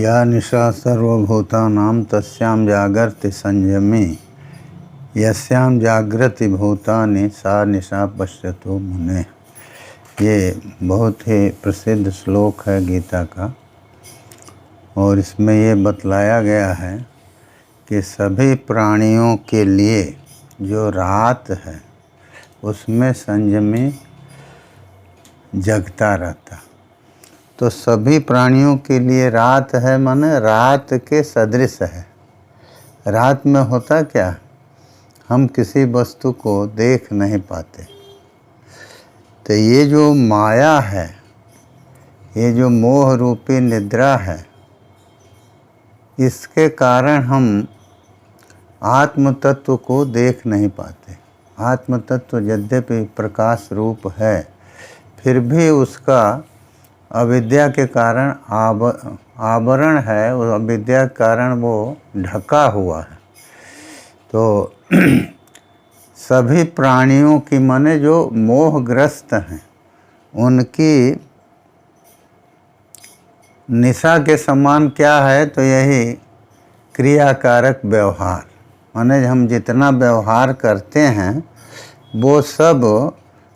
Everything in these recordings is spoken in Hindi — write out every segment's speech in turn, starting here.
या निशा सर्वभूतानां तस्यां जागर्ति संयमे यस्यां जागृति भूतानि सा निशा पश्यतो मुने। ये बहुत ही प्रसिद्ध श्लोक है गीता का और इसमें ये बतलाया गया है कि सभी प्राणियों के लिए जो रात है उसमें संयमी जगता रहता। तो सभी प्राणियों के लिए रात है माने रात के सदृश है। रात में होता क्या, हम किसी वस्तु को देख नहीं पाते। तो ये जो माया है, ये जो मोह रूपी निद्रा है, इसके कारण हम आत्म तत्व को देख नहीं पाते। आत्म तत्व यद्यपि प्रकाश रूप है, फिर भी उसका अविद्या के कारण आवरण है, उस अविद्या के कारण वो ढका हुआ है। तो सभी प्राणियों की माने जो मोहग्रस्त हैं उनकी निशा के समान क्या है, तो यही क्रियाकारक व्यवहार। माने हम जितना व्यवहार करते हैं वो सब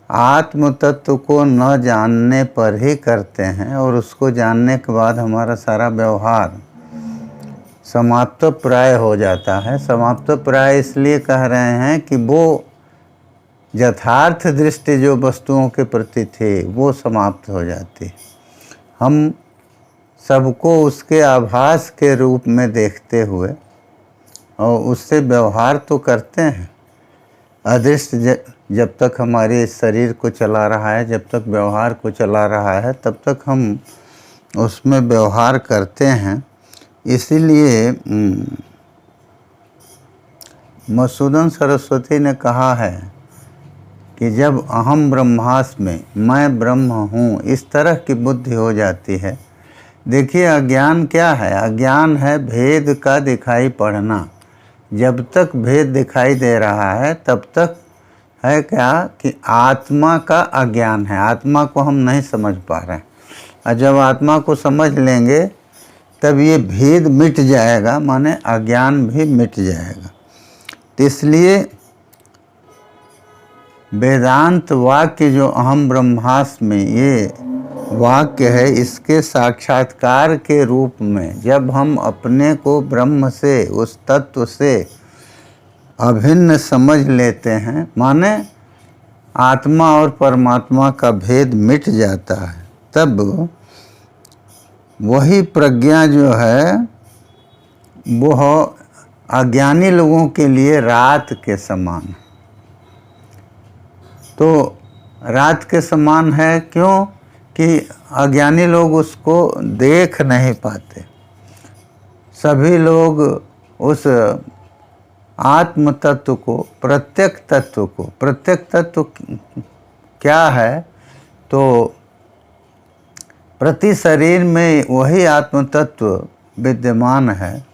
आत्म तत्व को न जानने पर ही करते हैं और उसको जानने के बाद हमारा सारा व्यवहार समाप्त प्राय हो जाता है। समाप्त प्राय इसलिए कह रहे हैं कि वो यथार्थ दृष्टि जो वस्तुओं के प्रति थी वो समाप्त हो जाती। हम सबको उसके आभास के रूप में देखते हुए और उससे व्यवहार तो करते हैं। अदृश्य जब तक हमारे शरीर को चला रहा है, जब तक व्यवहार को चला रहा है, तब तक हम उसमें व्यवहार करते हैं। इसीलिए मधुसूदन सरस्वती ने कहा है कि जब अहम ब्रह्मास्मि, मैं ब्रह्म हूँ, इस तरह की बुद्धि हो जाती है। देखिए अज्ञान क्या है, अज्ञान है भेद का दिखाई पड़ना। जब तक भेद दिखाई दे रहा है तब तक है क्या कि आत्मा का अज्ञान है, आत्मा को हम नहीं समझ पा रहे हैं। और जब आत्मा को समझ लेंगे तब ये भेद मिट जाएगा, माने अज्ञान भी मिट जाएगा। तो इसलिए वेदांत वाक्य जो अहम ब्रह्मास्मि ये वाक्य है, इसके साक्षात्कार के रूप में जब हम अपने को ब्रह्म से, उस तत्व से अभिन्न समझ लेते हैं, माने आत्मा और परमात्मा का भेद मिट जाता है, तब वही प्रज्ञा जो है वो अज्ञानी लोगों के लिए रात के समान। तो रात के समान है क्यों कि अज्ञानी लोग उसको देख नहीं पाते। सभी लोग उस आत्म तत्व को, प्रत्येक तत्व को, प्रत्येक तत्व क्या है, तो प्रति शरीर में वही आत्म तत्व विद्यमान है।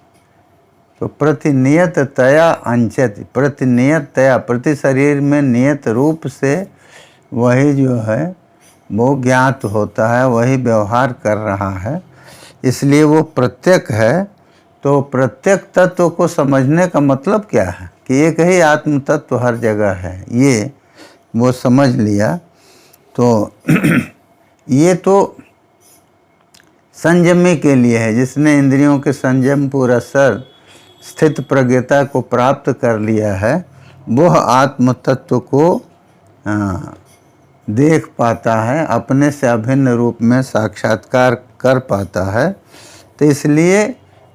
तो प्रतिनियततया अंचति, प्रतिनियततया, प्रति शरीर में नियत रूप से वही जो है वो ज्ञात होता है, वही व्यवहार कर रहा है, इसलिए वो प्रत्यक है। तो प्रत्येक तत्व को समझने का मतलब क्या है कि एक ही आत्म तत्व हर जगह है, ये वो समझ लिया। तो ये तो संयमी के लिए है, जिसने इंद्रियों के संयम पुरस्सर स्थित प्रज्ञता को प्राप्त कर लिया है, वह आत्म तत्व को देख पाता है, अपने से अभिन्न रूप में साक्षात्कार कर पाता है। तो इसलिए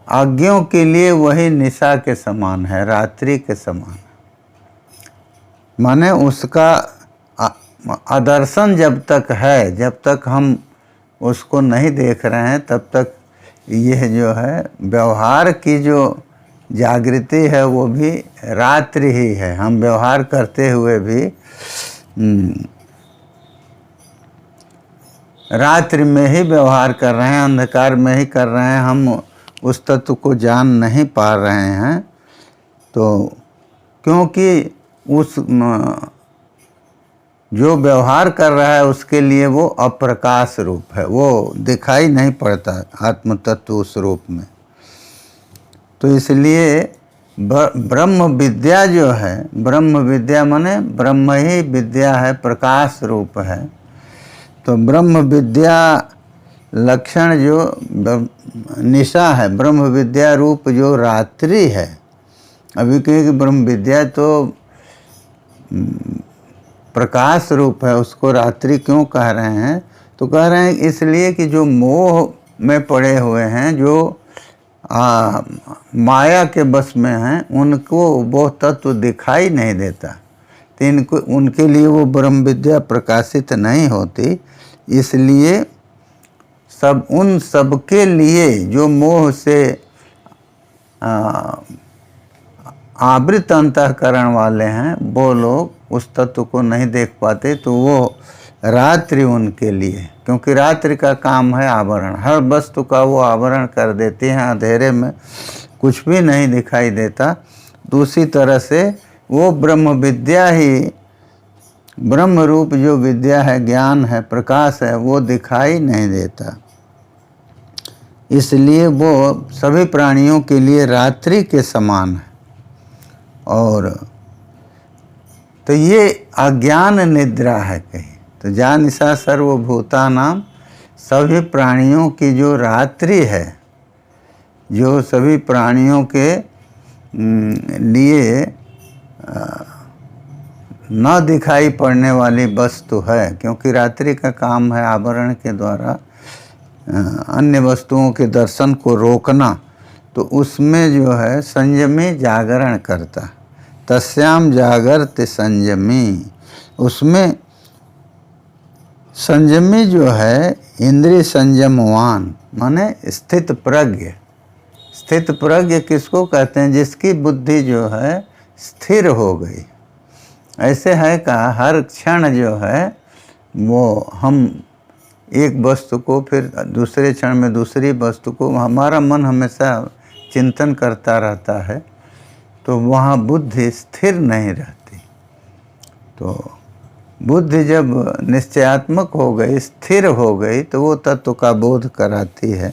अज्ञों के लिए वही निशा के समान है, रात्रि के समान। माने उसका आदर्शन जब तक है, जब तक हम उसको नहीं देख रहे हैं, तब तक यह जो है व्यवहार की जो जागृति है वो भी रात्रि ही है। हम व्यवहार करते हुए भी रात्रि में ही व्यवहार कर रहे हैं, अंधकार में ही कर रहे हैं, हम उस तत्व को जान नहीं पा रहे हैं। तो क्योंकि उस जो व्यवहार कर रहा है उसके लिए वो अप्रकाश रूप है, वो दिखाई नहीं पड़ता आत्म तत्व उस रूप में। तो इसलिए ब्रह्म विद्या जो है, ब्रह्म विद्या माने ब्रह्म ही विद्या है, प्रकाश रूप है। तो ब्रह्म विद्या लक्षण जो निशा है, ब्रह्म विद्या रूप जो रात्रि है। अभी कहे कि ब्रह्म विद्या तो प्रकाश रूप है, उसको रात्रि क्यों कह रहे हैं? तो कह रहे हैं इसलिए कि जो मोह में पड़े हुए हैं, जो माया के बस में हैं, उनको वो तत्व दिखाई नहीं देता, तो इनको उनके लिए वो ब्रह्म विद्या प्रकाशित नहीं होती। इसलिए उन सबके लिए जो मोह से आवृत अंतःकरण वाले हैं, वो लोग उस तत्व को नहीं देख पाते। तो वो रात्रि उनके लिए, क्योंकि रात्रि का काम है आवरण, हर वस्तु का वो आवरण कर देती हैं, अंधेरे में कुछ भी नहीं दिखाई देता। दूसरी तरह से वो ब्रह्म विद्या ही, ब्रह्म रूप जो विद्या है, ज्ञान है, प्रकाश है, वो दिखाई नहीं देता। इसलिए वो सभी प्राणियों के लिए रात्रि के समान है। और तो ये अज्ञान निद्रा है कहीं। तो जा निशा सर्वभूतानां, सभी प्राणियों की जो रात्रि है, जो सभी प्राणियों के लिए न दिखाई पड़ने वाली वस्तु है, क्योंकि रात्रि का काम है आवरण के द्वारा अन्य वस्तुओं के दर्शन को रोकना। तो उसमें जो है संयमी जागरण करता, तस्याम जागरत संयमी। उसमें संयमी जो है इंद्रिय संयमवान, माने स्थित प्रज्ञ। स्थित प्रज्ञ किसको कहते हैं? जिसकी बुद्धि जो है स्थिर हो गई। ऐसे है का हर क्षण जो है वो हम एक वस्तु को, फिर दूसरे क्षण में दूसरी वस्तु को, हमारा मन हमेशा चिंतन करता रहता है, तो वहाँ बुद्धि स्थिर नहीं रहती। तो बुद्धि जब निश्चयात्मक हो गई, स्थिर हो गई, तो वो तत्व का बोध कराती है।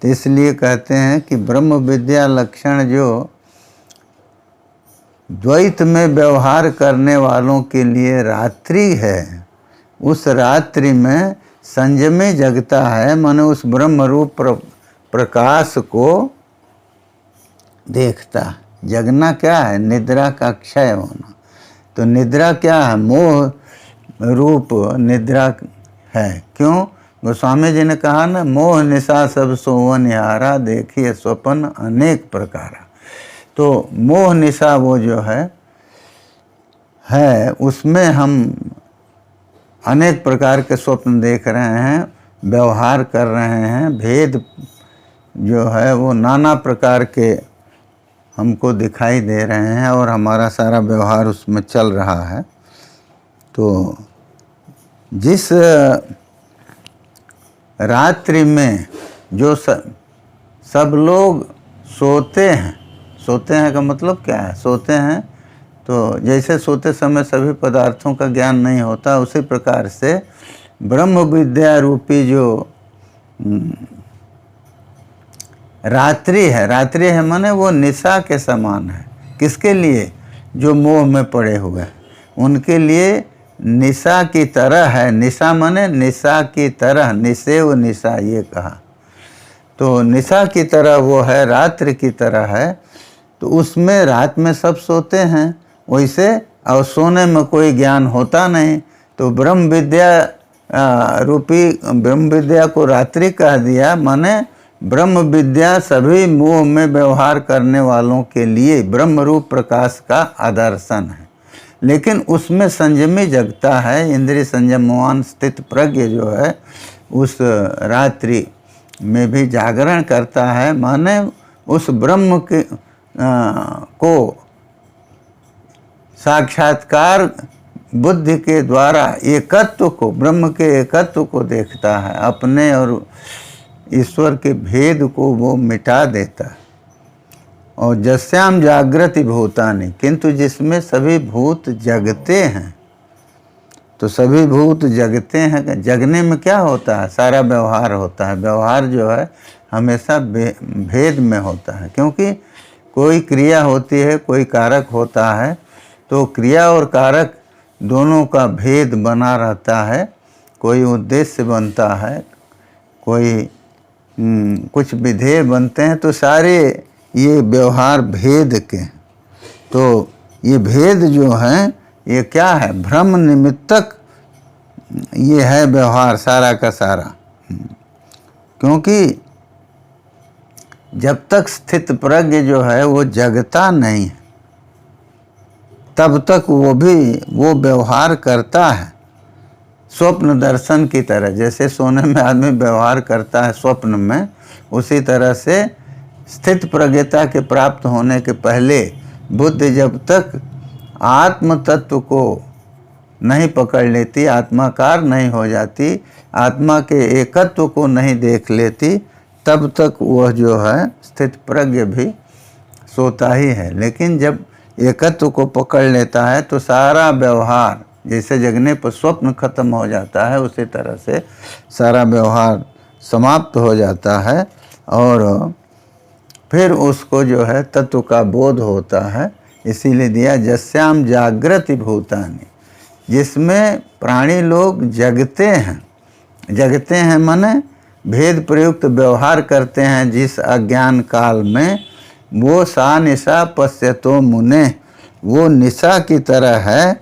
तो इसलिए कहते हैं कि ब्रह्म विद्या लक्षण जो द्वैत में व्यवहार करने वालों के लिए रात्रि है, उस रात्रि में संयमी जगता है, माने उस ब्रह्म रूप प्रकाश को देखता। जगना क्या है? निद्रा का क्षय होना। तो निद्रा क्या है? मोह रूप निद्रा है। क्यों? गोस्वामी जी ने कहा ना, मोह निशा सब सोवन यारा, देखिए स्वप्न अनेक प्रकार। तो मोह निशा वो जो है उसमें हम अनेक प्रकार के स्वप्न देख रहे हैं, व्यवहार कर रहे हैं, भेद जो है वो नाना प्रकार के हमको दिखाई दे रहे हैं और हमारा सारा व्यवहार उसमें चल रहा है। तो जिस रात्रि में जो सब लोग सोते हैं का मतलब क्या है? सोते हैं तो जैसे सोते समय सभी पदार्थों का ज्ञान नहीं होता, उसी प्रकार से ब्रह्म विद्या रूपी जो रात्रि है माने वो निशा के समान है। किसके लिए? जो मोह में पड़े हुए हैं, उनके लिए निशा की तरह है। निशा माने निशा की तरह, निशेव निशा ये कहा। तो निशा की तरह वो है, रात्रि की तरह है। तो उसमें रात में सब सोते हैं वैसे, और सोने में कोई ज्ञान होता नहीं। तो ब्रह्म विद्या रूपी ब्रह्म विद्या को रात्रि कह दिया, माने ब्रह्म विद्या सभी मोह में व्यवहार करने वालों के लिए ब्रह्म रूप प्रकाश का आदर्शन है। लेकिन उसमें संयमी जगता है, इंद्रिय संयमवान स्थित प्रज्ञ जो है उस रात्रि में भी जागरण करता है, माने उस ब्रह्म के को साक्षात्कार बुद्धि के द्वारा एकत्व को, ब्रह्म के एकत्व को देखता है, अपने और ईश्वर के भेद को वो मिटा देता है। और जस्याम जागृति भूतानि, किंतु जिसमें सभी भूत जगते हैं, तो सभी भूत जगते हैं। जगने में क्या होता है? सारा व्यवहार होता है। व्यवहार जो है हमेशा भेद में होता है, क्योंकि कोई क्रिया होती है, कोई कारक होता है, तो क्रिया और कारक दोनों का भेद बना रहता है। कोई उद्देश्य बनता है, कोई कुछ विधेय बनते हैं, तो सारे ये व्यवहार भेद के। तो ये भेद जो हैं ये क्या है? भ्रम निमित्तक ये है व्यवहार सारा का सारा। क्योंकि जब तक स्थित प्रज्ञ जो है वो जगता नहीं है, तब तक वो व्यवहार करता है स्वप्न दर्शन की तरह। जैसे सोने में आदमी व्यवहार करता है स्वप्न में, उसी तरह से स्थित प्रज्ञता के प्राप्त होने के पहले बुद्धि जब तक आत्म तत्व को नहीं पकड़ लेती, आत्माकार नहीं हो जाती, आत्मा के एकत्व को नहीं देख लेती, तब तक वह जो है स्थित प्रज्ञ भी सोता ही है। लेकिन जब एकत्व को पकड़ लेता है तो सारा व्यवहार, जैसे जगने पर स्वप्न खत्म हो जाता है, उसी तरह से सारा व्यवहार समाप्त हो जाता है और फिर उसको जो है तत्व का बोध होता है। इसीलिए दिया जस्याम जागृति भूतानि, जिसमें प्राणी लोग जगते हैं। जगते हैं माने भेद प्रयुक्त व्यवहार करते हैं जिस अज्ञान काल में, वो सा निशा पश्यतो मुने, वो निशा की तरह है,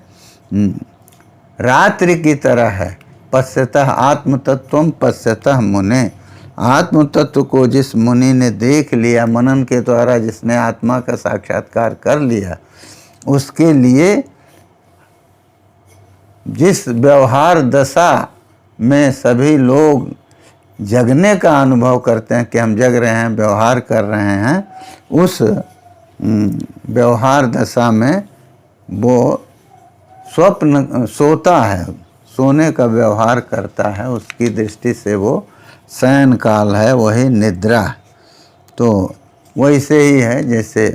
रात्रि की तरह है। पश्यतः आत्म तत्वम पश्यतः मुने, आत्म तत्व को जिस मुनि ने देख लिया, मनन के द्वारा जिसने आत्मा का साक्षात्कार कर लिया, उसके लिए जिस व्यवहार दशा में सभी लोग जगने का अनुभव करते हैं कि हम जग रहे हैं, व्यवहार कर रहे हैं, उस व्यवहार दशा में वो स्वप्न सोता है, सोने का व्यवहार करता है। उसकी दृष्टि से वो शयन काल है, वही निद्रा। तो वैसे ही है जैसे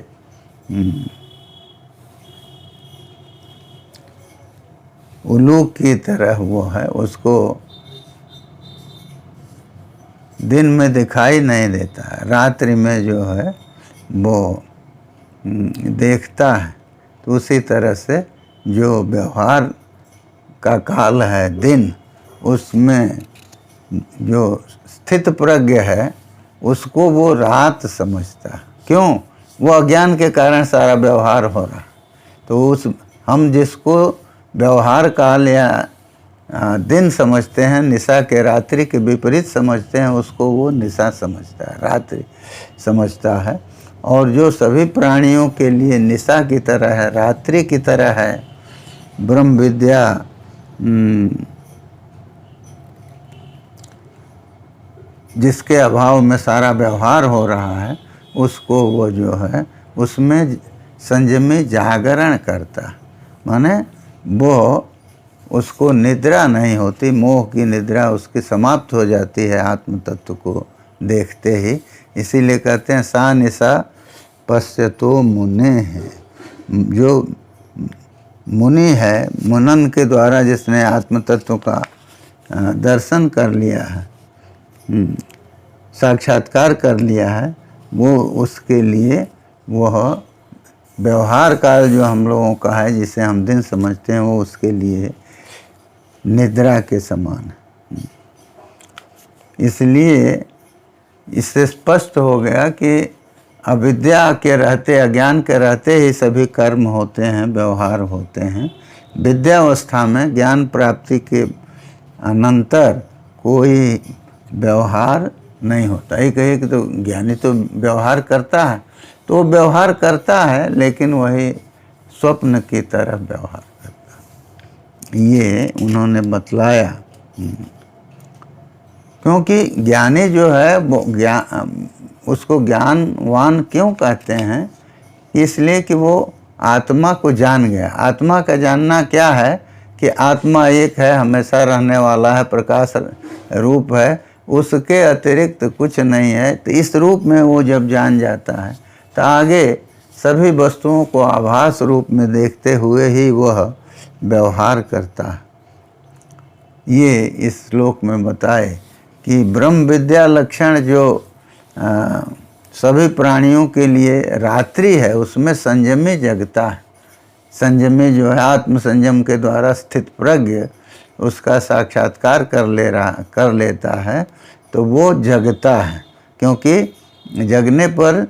उल्लू की तरह वो है, उसको दिन में दिखाई नहीं देता है, रात्रि में जो है वो देखता है। तो उसी तरह से जो व्यवहार का काल है दिन, उसमें जो स्थित प्रज्ञ है उसको वो रात समझता है। क्यों? वो अज्ञान के कारण सारा व्यवहार हो रहा। तो उस हम जिसको व्यवहार काल या दिन समझते हैं, निशा के रात्रि के विपरीत समझते हैं, उसको वो निशा समझता है, रात्रि समझता है। और जो सभी प्राणियों के लिए निशा की तरह है, रात्रि की तरह है, ब्रह्म विद्या जिसके अभाव में सारा व्यवहार हो रहा है, उसको वो जो है उसमें संयमी जागरण करता, माने वो उसको निद्रा नहीं होती, मोह की निद्रा उसकी समाप्त हो जाती है आत्म तत्व को देखते ही। इसीलिए कहते हैं सा निशा पश्यतो मुने है। जो मुनि है, मनन के द्वारा जिसने आत्म तत्व का दर्शन कर लिया है, साक्षात्कार कर लिया है, वो उसके लिए वह व्यवहार काल जो हम लोगों का है, जिसे हम दिन समझते हैं, वो उसके लिए निद्रा के समान है। इसलिए इससे स्पष्ट हो गया कि अविद्या के रहते, अज्ञान के रहते ही सभी कर्म होते हैं, व्यवहार होते हैं। विद्यावस्था में ज्ञान प्राप्ति के अनंतर कोई व्यवहार नहीं होता। एक एक तो ज्ञानी तो व्यवहार करता है, तो वो व्यवहार करता है, लेकिन वही स्वप्न की तरह व्यवहार करता है। ये उन्होंने बतलाया। क्योंकि ज्ञानी जो है वो उसको ज्ञानवान क्यों कहते हैं? इसलिए कि वो आत्मा को जान गया। आत्मा का जानना क्या है कि आत्मा एक है, हमेशा रहने वाला है, प्रकाश रूप है, उसके अतिरिक्त कुछ नहीं है। तो इस रूप में वो जब जान जाता है तो आगे सभी वस्तुओं को आभास रूप में देखते हुए ही वह व्यवहार करता है। ये इस श्लोक में बताए कि ब्रह्म विद्या लक्षण जो सभी प्राणियों के लिए रात्रि है, उसमें संयमी जगता है। संयमी जो है आत्म संयम के द्वारा स्थित प्रज्ञ उसका साक्षात्कार कर लेता है तो वो जगता है, क्योंकि जगने पर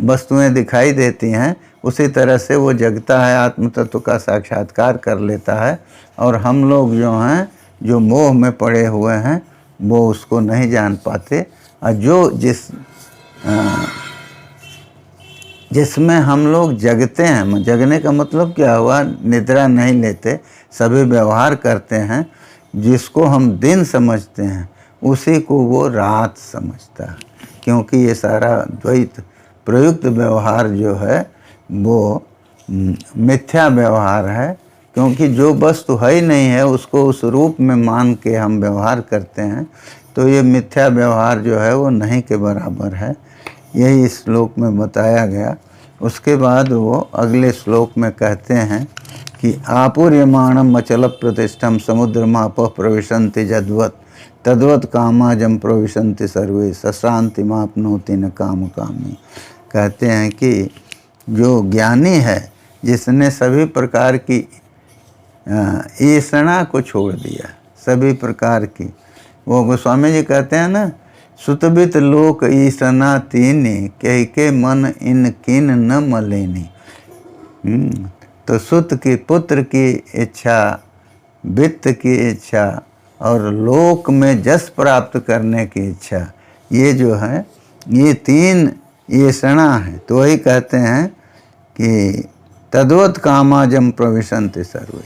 वस्तुएं दिखाई देती हैं, उसी तरह से वो जगता है, आत्म तत्व का साक्षात्कार कर लेता है। और हम लोग जो हैं, जो मोह में पड़े हुए हैं, वो उसको नहीं जान पाते। और जो जिसमें हम लोग जगते हैं, जगने का मतलब क्या हुआ, निद्रा नहीं लेते, सभी व्यवहार करते हैं, जिसको हम दिन समझते हैं उसी को वो रात समझता है। क्योंकि ये सारा द्वैत प्रयुक्त व्यवहार जो है वो मिथ्या व्यवहार है, क्योंकि जो वस्तु है ही नहीं है उसको उस रूप में मान के हम व्यवहार करते हैं, तो ये मिथ्या व्यवहार जो है वो नहीं के बराबर है। यही इस श्लोक में बताया गया। उसके बाद वो अगले श्लोक में कहते हैं कि आपूर्यमाणम अचल प्रतिष्ठम समुद्रमापः प्रविशन्ति जद्वत् तद्वत् कामाजम प्रविशन्ति सर्वे सशान्तिमाप्नोति न काम कामी। कहते हैं कि जो ज्ञानी है, जिसने सभी प्रकार की ईषणा को छोड़ दिया, सभी प्रकार की, वो गोस्वामी जी कहते हैं ना, सुतबित लोक ईसना तीनी कह के मन इन किन न मलेनी। तो सुत की पुत्र की इच्छा, वित्त की इच्छा और लोक में जस प्राप्त करने की इच्छा, ये जो है ये तीन ईसना है। तो वही कहते हैं कि तद्वत् कामाजम प्रविशन्ति सर्वे।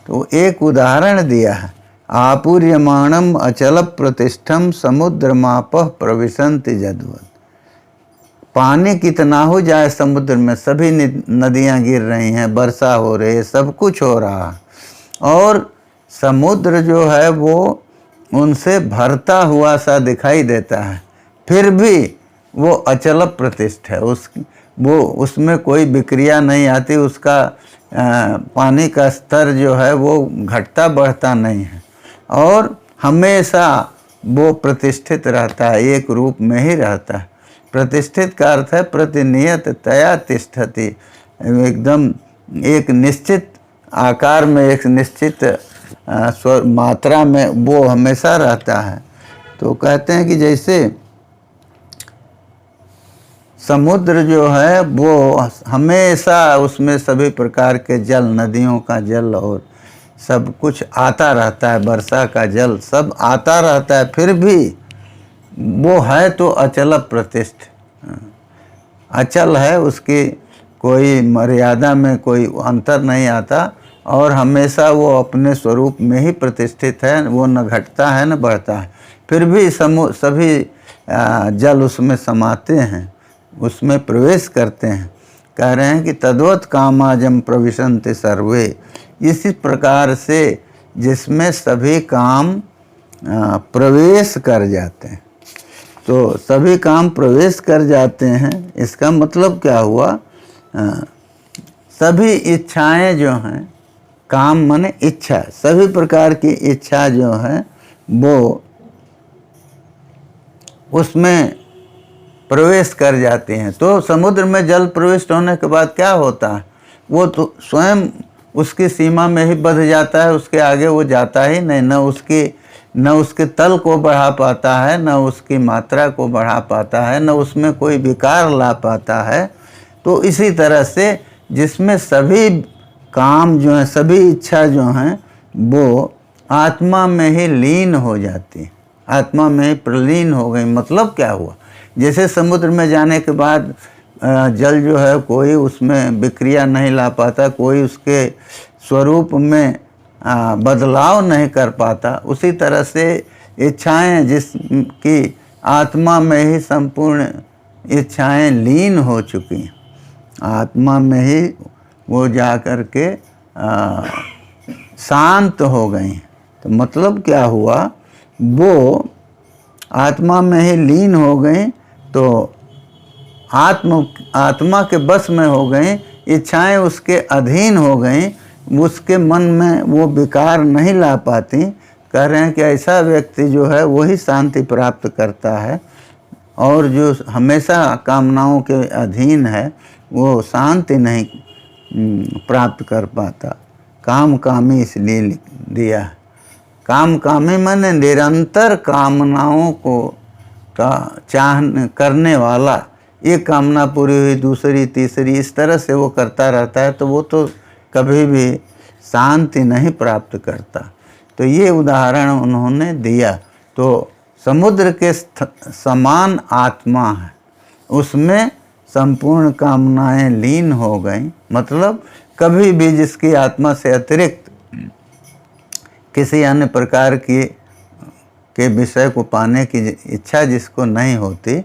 तो एक उदाहरण दिया है, आपूर्यमाणम अचल प्रतिष्ठम समुद्रमापः प्रविशन्ति जद्वत्। पानी कितना हो जाए समुद्र में, सभी नदियां गिर रही हैं, वर्षा हो रही है, सब कुछ हो रहा है, और समुद्र जो है वो उनसे भरता हुआ सा दिखाई देता है, फिर भी वो अचल प्रतिष्ठ है। उसमें कोई विक्रिया नहीं आती, उसका पानी का स्तर जो है वो घटता बढ़ता नहीं है, और हमेशा वो प्रतिष्ठित रहता है, एक रूप में ही रहता है। प्रतिष्ठित का अर्थ है प्रतिनियत तया तिष्ठति, एकदम एक निश्चित आकार में, एक निश्चित मात्रा में वो हमेशा रहता है। तो कहते हैं कि जैसे समुद्र जो है वो हमेशा उसमें सभी प्रकार के जल, नदियों का जल और सब कुछ आता रहता है, वर्षा का जल सब आता रहता है, फिर भी वो है तो अचल प्रतिष्ठ, अचल है, उसकी कोई मर्यादा में कोई अंतर नहीं आता, और हमेशा वो अपने स्वरूप में ही प्रतिष्ठित है, वो न घटता है न बढ़ता है। फिर भी सभी जल उसमें समाते हैं, उसमें प्रवेश करते हैं। कह रहे हैं कि तद्वत् कामाजम प्रविशन्ति सर्वे, इसी प्रकार से जिसमें सभी काम प्रवेश कर जाते हैं। तो सभी काम प्रवेश कर जाते हैं, इसका मतलब क्या हुआ, सभी इच्छाएं जो हैं, काम माने इच्छा, सभी प्रकार की इच्छा जो है वो उसमें प्रवेश कर जाती हैं। तो समुद्र में जल प्रविष्ट होने के बाद क्या होता है, वो तो स्वयं उसकी सीमा में ही बंध जाता है, उसके आगे वो जाता ही नहीं, न उसके तल को बढ़ा पाता है, न उसकी मात्रा को बढ़ा पाता है, न उसमें कोई विकार ला पाता है। तो इसी तरह से जिसमें सभी काम जो हैं, सभी इच्छा जो हैं, वो आत्मा में ही लीन हो जाती है, आत्मा में ही प्रलीन हो गई। मतलब क्या हुआ, जैसे समुद्र में जाने के बाद जल जो है कोई उसमें विक्रिया नहीं ला पाता, कोई उसके स्वरूप में बदलाव नहीं कर पाता, उसी तरह से इच्छाएं जिसकी आत्मा में ही संपूर्ण इच्छाएं लीन हो चुकी हैं, आत्मा में ही वो जा कर के शांत हो गई। तो मतलब क्या हुआ, वो आत्मा में ही लीन हो गई, तो आत्मा के बस में हो गई, इच्छाएं उसके अधीन हो गई, उसके मन में वो विकार नहीं ला पाती। कह रहे हैं कि ऐसा व्यक्ति जो है वही शांति प्राप्त करता है, और जो हमेशा कामनाओं के अधीन है वो शांति नहीं प्राप्त कर पाता। काम कामी इसलिए लिख दिया है। काम कामी माने निरंतर कामनाओं को का चाह करने वाला। एक कामना पूरी हुई, दूसरी, तीसरी, इस तरह से वो करता रहता है, तो वो तो कभी भी शांति नहीं प्राप्त करता। तो ये उदाहरण उन्होंने दिया। तो समुद्र के समान आत्मा है, उसमें संपूर्ण कामनाएं लीन हो गई। मतलब कभी भी जिसकी आत्मा से अतिरिक्त किसी अन्य प्रकार के विषय को पाने की इच्छा जिसको नहीं होती,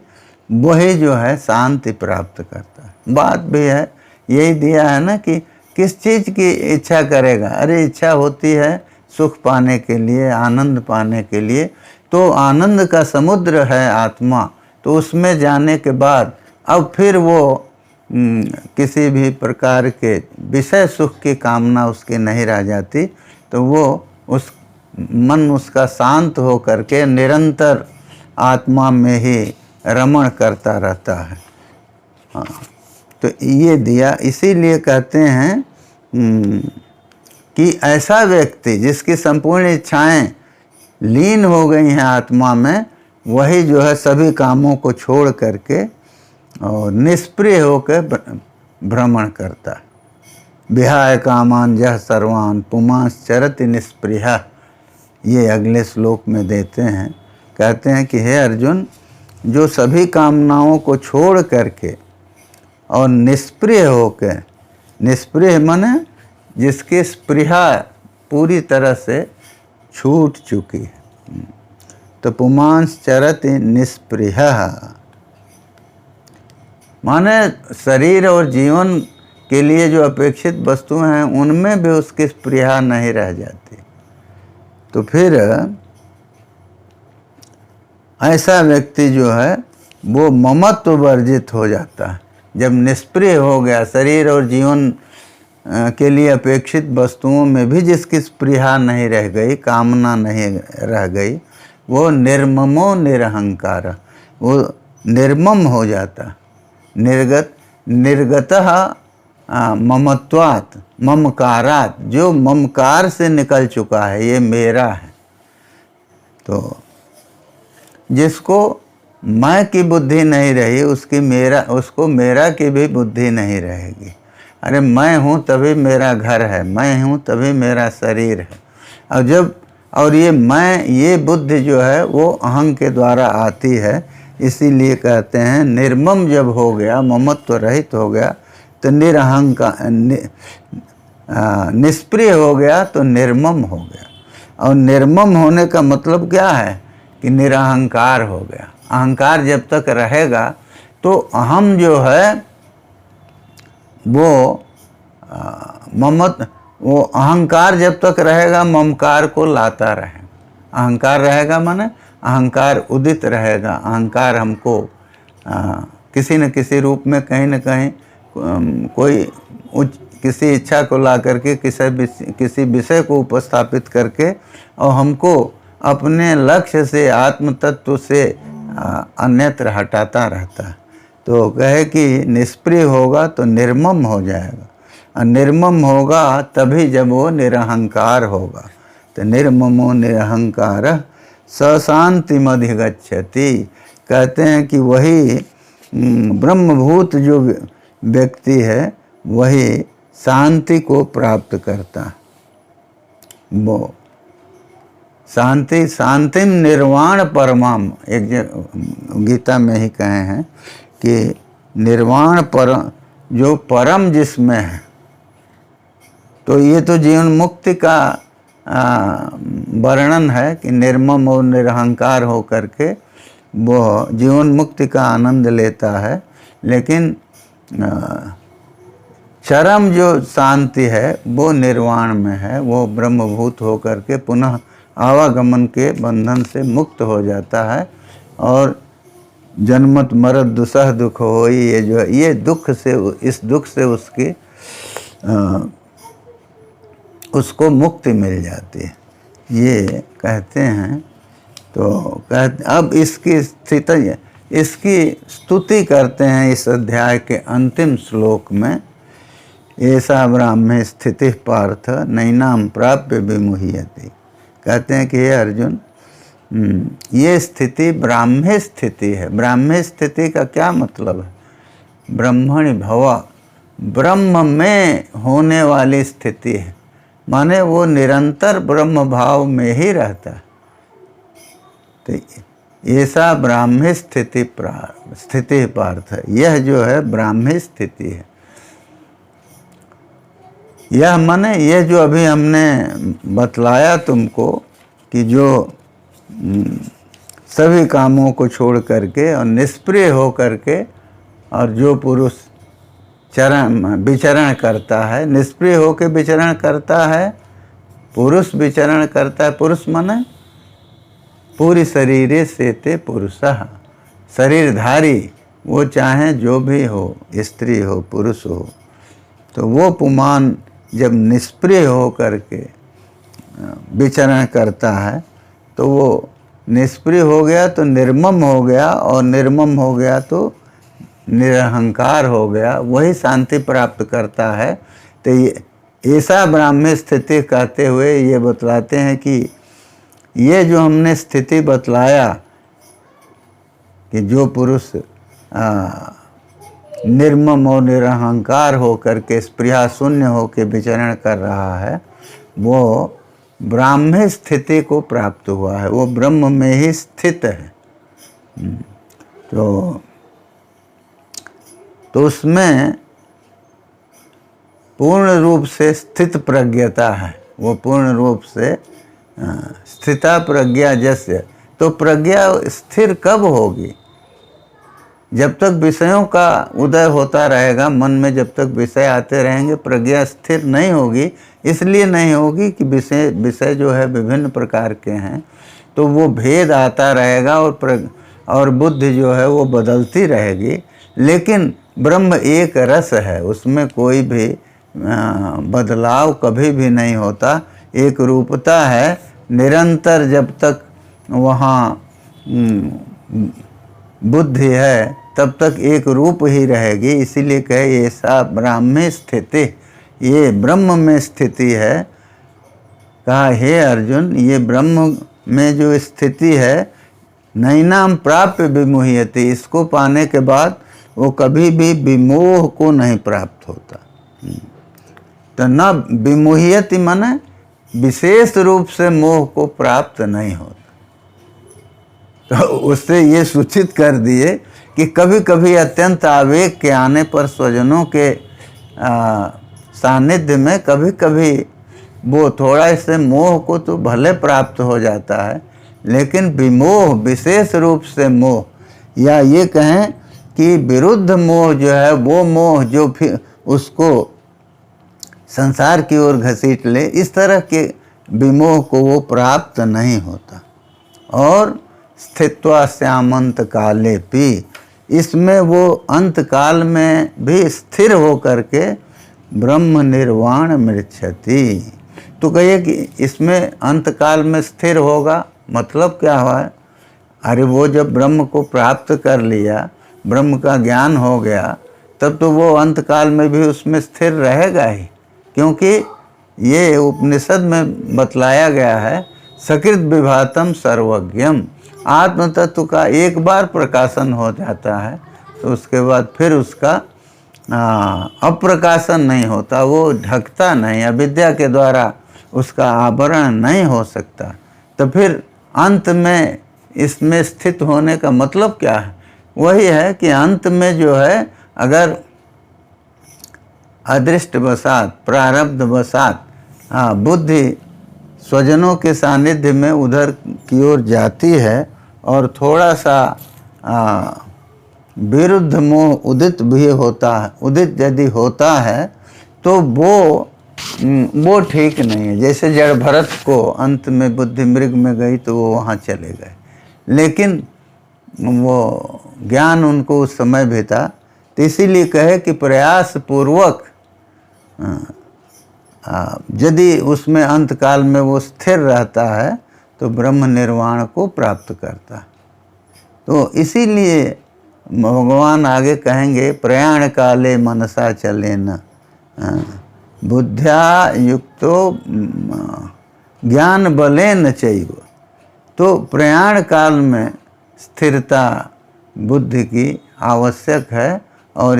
वही जो है शांति प्राप्त करता है। बात भी है, यही दिया है ना कि किस चीज़ की इच्छा करेगा। अरे इच्छा होती है सुख पाने के लिए, आनंद पाने के लिए, तो आनंद का समुद्र है आत्मा। तो उसमें जाने के बाद अब फिर वो किसी भी प्रकार के विषय सुख की कामना उसकी नहीं रह जाती। तो वो उस मन उसका शांत हो करके निरंतर आत्मा में ही रमण करता रहता है। हाँ, तो ये दिया। इसीलिए कहते हैं कि ऐसा व्यक्ति जिसकी संपूर्ण इच्छाएं लीन हो गई हैं आत्मा में, वही जो है सभी कामों को छोड़ करके और निष्प्रिय होकर भ्रमण करता है। विहाय कामान जह सर्वान पुमांस चरति निष्प्रिय, ये अगले श्लोक में देते हैं। कहते हैं कि हे अर्जुन, जो सभी कामनाओं को छोड़ करके और निष्प्रिय होकर, निष्प्रिय माने जिसकी स्पृहा पूरी तरह से छूट चुकी है, तो पुमांस चरति निष्प्रिय माने शरीर और जीवन के लिए जो अपेक्षित वस्तुएं हैं उनमें भी उसकी स्पृहा नहीं रह जाती। तो फिर ऐसा व्यक्ति जो है वो ममत्व वर्जित हो जाता है। जब निष्प्रिय हो गया, शरीर और जीवन के लिए अपेक्षित वस्तुओं में भी जिसकी स्पृहा नहीं रह गई, कामना नहीं रह गई, वो निर्ममो निरहंकार, वो निर्मम हो जाता। निर्गतः ममत्वात् ममकारात, जो ममकार से निकल चुका है, ये मेरा है। तो जिसको मैं की बुद्धि नहीं रही, उसको मेरा की भी बुद्धि नहीं रहेगी। अरे मैं हूँ तभी मेरा घर है, मैं हूँ तभी मेरा शरीर है। और ये बुद्धि जो है वो अहंग के द्वारा आती है। इसीलिए कहते हैं निर्मम जब हो गया, ममत्व रहित हो गया, तो निरहंकार, निष्प्रिय हो गया तो निर्मम हो गया। और निर्मम होने का मतलब क्या है कि निरहंकार हो गया। अहंकार जब तक रहेगा तो अहम जो है वो वो अहंकार जब तक रहेगा ममकार को लाता रहे। अहंकार रहेगा माने अहंकार उदित रहेगा। अहंकार हमको किसी न किसी रूप में कहीं न कहीं कोई किसी इच्छा को ला करके किसी विषय को उपस्थापित करके और हमको अपने लक्ष्य से, आत्म तत्व से अन्यत्र हटाता रहता है। तो कहे कि निष्प्रिय होगा तो निर्मम हो जाएगा, और निर्मम होगा तभी जब वो निरहंकार होगा। तो निर्ममो निरहंकार सशांतिमधिगच्छति। कहते हैं कि वही ब्रह्मभूत जो व्यक्ति है वही शांति को प्राप्त करता है। वो शांतिम निर्वाण परमाम, एक गीता में ही कहे हैं कि निर्वाण परम, जो परम जिसमें है। तो ये तो जीवन मुक्ति का वर्णन है कि निर्मम और निरहंकार हो करके वो जीवन मुक्ति का आनंद लेता है। लेकिन चरम जो शांति है वो निर्वाण में है, वो ब्रह्मभूत हो करके पुनः आवागमन के बंधन से मुक्त हो जाता है। और जन्मत मरत दुसह दुख हो, ये दुख से, इस दुख से उसकी उसको मुक्ति मिल जाती है, ये कहते हैं। तो कहते अब इसकी स्थिति, इसकी स्तुति करते हैं इस अध्याय के अंतिम श्लोक में। ऐसा ब्राह्मे स्थिति पार्थ नैनाम प्राप्य विमुह्यति। कहते हैं कि हे अर्जुन, ये स्थिति ब्राह्मे स्थिति है। ब्राह्मे स्थिति का क्या मतलब है? ब्रह्मणि भवा, ब्रह्म में होने वाली स्थिति है, माने वो निरंतर ब्रह्म भाव में ही रहता है। तो ऐसा ब्राह्मी स्थिति पार्थ है, यह जो है ब्राह्मी स्थिति है। यह माने ये जो अभी हमने बतलाया तुमको कि जो सभी कामों को छोड़ करके और निष्प्रिय हो करके, और जो पुरुष विचरण करता है, निष्प्रिय होकर विचरण करता है, पुरुष विचरण करता है। पुरुष माने पूरी शरीरे से ते पुरुषः, शरीरधारी, वो चाहे जो भी हो, स्त्री हो पुरुष हो। तो वो पुमान जब निष्प्रिय हो करके विचरण करता है, तो वो निष्प्रिय हो गया तो निर्मम हो गया, और निर्मम हो गया तो निरहंकार हो गया, वही शांति प्राप्त करता है। तो ये ऐसा ब्राह्मी स्थिति कहते हुए ये बतलाते हैं कि ये जो हमने स्थिति बतलाया कि जो पुरुष निर्मम और निरहंकार हो करके स्पृहा शून्य हो के विचरण कर रहा है, वो ब्राह्मी स्थिति को प्राप्त हुआ है, वो ब्रह्म में ही स्थित है। तो उसमें पूर्ण रूप से स्थित प्रज्ञता है, वो पूर्ण रूप से स्थिता प्रज्ञा जैसे। तो प्रज्ञा स्थिर कब होगी? जब तक विषयों का उदय होता रहेगा मन में, जब तक विषय आते रहेंगे, प्रज्ञा स्थिर नहीं होगी। इसलिए नहीं होगी कि विषय जो है विभिन्न प्रकार के हैं, तो वो भेद आता रहेगा और बुद्धि जो है वो बदलती रहेगी। लेकिन ब्रह्म एक रस है, उसमें कोई भी बदलाव कभी भी नहीं होता, एक रूपता है निरंतर। जब तक वहाँ बुद्धि है तब तक एक रूप ही रहेगी। इसीलिए कहे ऐसा ब्राह्मी स्थिति, ये ब्रह्म में स्थिति है। कहा हे अर्जुन, ये ब्रह्म में जो स्थिति है, नैनाम प्राप्य विमुह्यति, इसको पाने के बाद वो कभी भी विमोह को नहीं प्राप्त होता। तो न विमुह्यति माने विशेष रूप से मोह को प्राप्त नहीं होता। तो उससे ये सूचित कर दिए कि कभी कभी अत्यंत आवेग के आने पर स्वजनों के सानिध्य में कभी कभी वो थोड़ा इससे मोह को तो भले प्राप्त हो जाता है, लेकिन विमोह, विशेष रूप से मोह, या ये कहें कि विरुद्ध मोह जो है, वो मोह जो फिर उसको संसार की ओर घसीट ले, इस तरह के विमोह को वो प्राप्त नहीं होता। और स्थित्वा श्यामंत काले पी, इसमें वो अंत काल में भी स्थिर हो करके ब्रह्म निर्वाण मृच्छति। तो कहिए कि इसमें अंत काल में स्थिर होगा, मतलब क्या हुआ है? अरे वो जब ब्रह्म को प्राप्त कर लिया, ब्रह्म का ज्ञान हो गया, तब तो वो अंत काल में भी उसमें स्थिर रहेगा ही, क्योंकि ये उपनिषद में बतलाया गया है, सकृत विभातम सर्वज्ञम। आत्म तत्व का एक बार प्रकाशन हो जाता है तो उसके बाद फिर उसका अप्रकाशन नहीं होता, वो ढकता नहीं, अविद्या के द्वारा उसका आवरण नहीं हो सकता। तो फिर अंत में इसमें स्थित होने का मतलब क्या है? वही है कि अंत में जो है, अगर अदृष्टवशात, प्रारब्धवशात बुद्धि स्वजनों के सानिध्य में उधर की ओर जाती है और थोड़ा सा विरुद्ध मोह उदित भी होता है, उदित यदि होता है तो वो ठीक नहीं है। जैसे जड़ भरत को अंत में बुद्धि मृग में गई तो वो वहाँ चले गए, लेकिन वो ज्ञान उनको उस समय भी था। तो इसीलिए कहे कि प्रयास पूर्वक यदि उसमें अंत काल में वो स्थिर रहता है तो ब्रह्म निर्वाण को प्राप्त करता है। तो इसीलिए भगवान आगे कहेंगे प्रयाण काले मनसा चले न बुद्ध्या युक्तो ज्ञान बलेन चैव। तो प्रयाण काल में स्थिरता बुद्धि की आवश्यक है और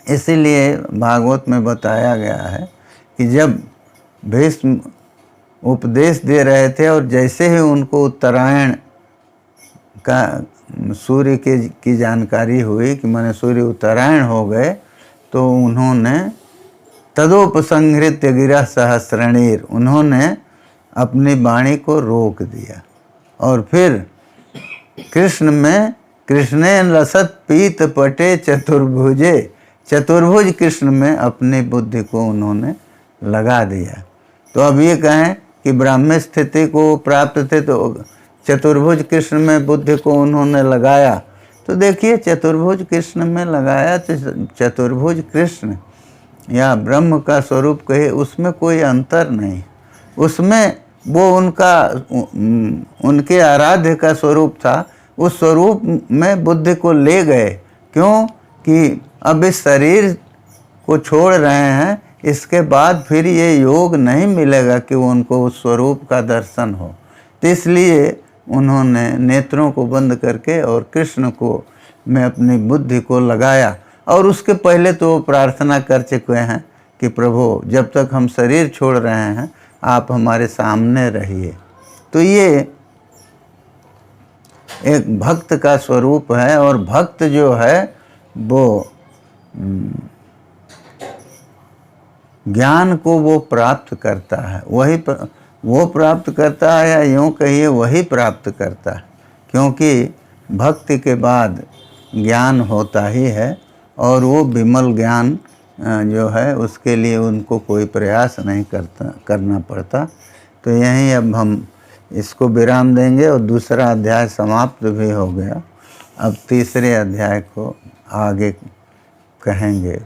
इसलिए भागवत में बताया गया है कि जब भीष्म उपदेश दे रहे थे और जैसे ही उनको उत्तरायण का सूर्य की जानकारी हुई कि माने सूर्य उत्तरायण हो गए, तो उन्होंने तदोपसंहृत्य गिरः सहस्रणीर, उन्होंने अपनी वाणी को रोक दिया और फिर कृष्णे लसत पीत पटे चतुर्भुजे, चतुर्भुज कृष्ण में अपनी बुद्धि को उन्होंने लगा दिया। तो अब ये कहें कि ब्राह्मी स्थिति को प्राप्त थे तो चतुर्भुज कृष्ण में बुद्धि को उन्होंने लगाया। तो देखिए चतुर्भुज कृष्ण में लगाया तो चतुर्भुज कृष्ण या ब्रह्म का स्वरूप कहे उसमें कोई अंतर नहीं, उसमें वो उनके आराध्य का स्वरूप था, उस स्वरूप में बुद्धि को ले गए। क्यों कि अब इस शरीर को छोड़ रहे हैं, इसके बाद फिर ये योग नहीं मिलेगा कि उनको उस स्वरूप का दर्शन हो। तो इसलिए उन्होंने नेत्रों को बंद करके और कृष्ण को में अपनी बुद्धि को लगाया। और उसके पहले तो वो प्रार्थना कर चुके हैं कि प्रभु जब तक हम शरीर छोड़ रहे हैं आप हमारे सामने रहिए। तो ये एक भक्त का स्वरूप है और भक्त जो है वो ज्ञान को वो प्राप्त करता है, वो प्राप्त करता है या यूँ कहिए वही प्राप्त करता है, क्योंकि भक्ति के बाद ज्ञान होता ही है और वो विमल ज्ञान जो है उसके लिए उनको कोई प्रयास नहीं करना पड़ता। तो यहीं अब हम इसको विराम देंगे और दूसरा अध्याय समाप्त भी हो गया। अब तीसरे अध्याय को आगे कहेंगे।